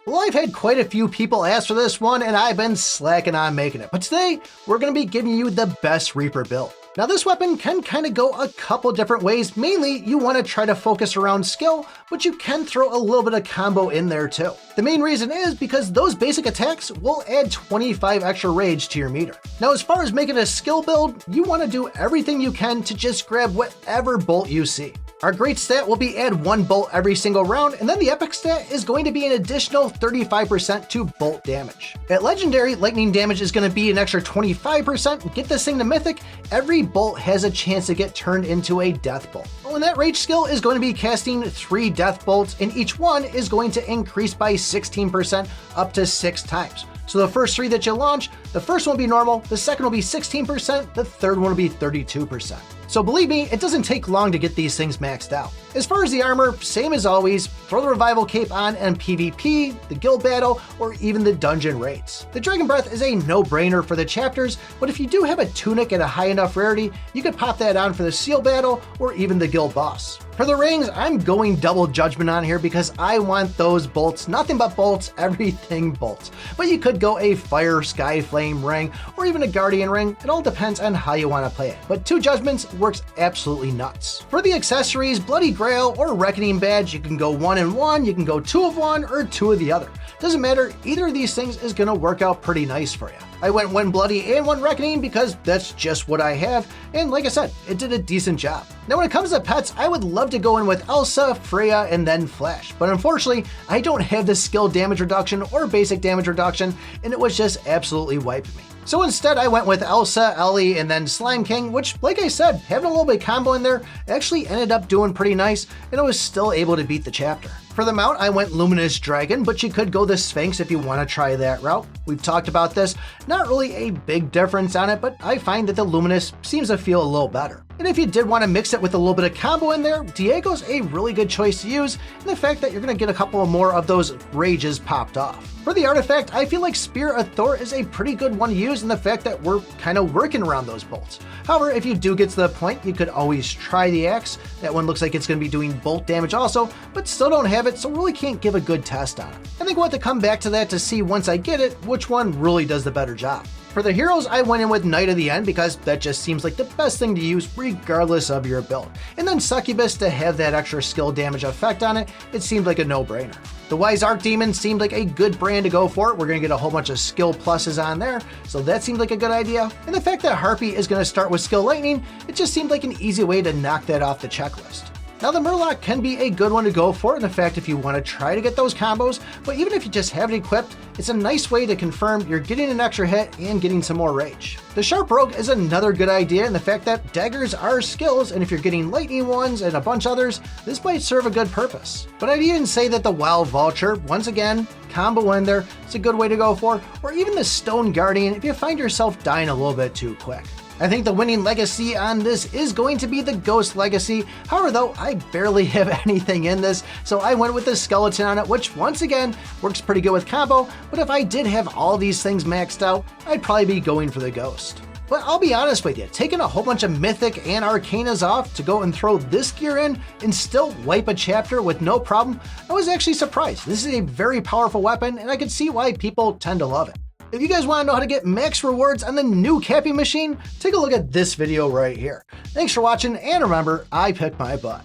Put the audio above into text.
Well, I've had quite a few people ask for this one and I've been slacking on making it, but today we're going to be giving you the best Reaper build. Now this weapon can kind of go a couple different ways. Mainly you want to try to focus around skill, but you can throw a little bit of combo in there too. The main reason is because those basic attacks will add 25 extra rage to your meter. Now as far as making a skill build, you want to do everything you can to just grab whatever bolt you see. Our great stat will be add 1 bolt every single round, and then the epic stat is going to be an additional 35% to bolt damage. At legendary, lightning damage is going to be an extra 25%. Get this thing to mythic, every bolt has a chance to get turned into a death bolt. Well, and that rage skill is going to be casting 3 death bolts, and each one is going to increase by 16% up to 6 times. So the first 3 that you launch, the first one will be normal, the second will be 16%, the third one will be 32%. So believe me, it doesn't take long to get these things maxed out. As far as the armor, same as always, throw the revival cape on and PvP, the guild battle, or even the dungeon raids. The Dragon Breath is a no-brainer for the chapters, but if you do have a tunic at a high enough rarity, you could pop that on for the seal battle or even the guild boss. For the rings, I'm going double judgment on here because I want those bolts, nothing but bolts, everything bolts. But you could go a fire sky flame ring or even a guardian ring. It all depends on how you want to play it. But 2 judgments works absolutely nuts. For the accessories, Bloody Grail or Reckoning Badge, you can go 1 and 1, you can go 2 of one or 2 of the other. Doesn't matter, either of these things is going to work out pretty nice for you. I went 1 Bloody and 1 Reckoning because that's just what I have, and like I said, it did a decent job. Now when it comes to pets, I would love to go in with Elsa, Freya, and then Flash, but unfortunately, I don't have the skill damage reduction or basic damage reduction, and it was just absolutely wiping me. So instead, I went with Elsa, Ellie, and then Slime King, which, like I said, having a little bit of combo in there actually ended up doing pretty nice, and I was still able to beat the chapter. For the mount, I went Luminous Dragon, but you could go the Sphinx if you want to try that route. We've talked about this, not really a big difference on it, but I find that the Luminous seems to feel a little better. And if you did want to mix it with a little bit of combo in there, Diego's a really good choice to use, and the fact that you're going to get a couple more of those rages popped off. For the artifact, I feel like Spear of Thor is a pretty good one to use in the fact that we're kind of working around those bolts. However, if you do get to the point, you could always try the axe. That one looks like it's going to be doing bolt damage also, but still don't have it, so really can't give a good test on it. I think we'll have to come back to that to see once I get it, which one really does the better job. For the heroes, I went in with Knight of the End because that just seems like the best thing to use regardless of your build. And then Succubus to have that extra skill damage effect on it, it seemed like a no-brainer. The Wise Archdemon seemed like a good brand to go for it. We're going to get a whole bunch of skill pluses on there, so that seemed like a good idea. And the fact that Harpy is going to start with skill lightning, it just seemed like an easy way to knock that off the checklist. Now the Murloc can be a good one to go for in the fact if you want to try to get those combos, but even if you just have it equipped, it's a nice way to confirm you're getting an extra hit and getting some more rage. The Sharp Rogue is another good idea in the fact that daggers are skills, and if you're getting lightning ones and a bunch others, this might serve a good purpose. But I'd even say that the Wild Vulture, once again, combo in there, it's a good way to go for, or even the Stone Guardian if you find yourself dying a little bit too quick. I think the winning legacy on this is going to be the Ghost Legacy. However though, I barely have anything in this, so I went with the Skeleton on it, which once again, works pretty good with combo, but if I did have all these things maxed out, I'd probably be going for the Ghost. But I'll be honest with you, taking a whole bunch of Mythic and Arcanas off to go and throw this gear in and still wipe a chapter with no problem, I was actually surprised. This is a very powerful weapon, and I could see why people tend to love it. If you guys want to know how to get max rewards on the new Cappy machine, take a look at this video right here. Thanks for watching, and remember, I pick my butt.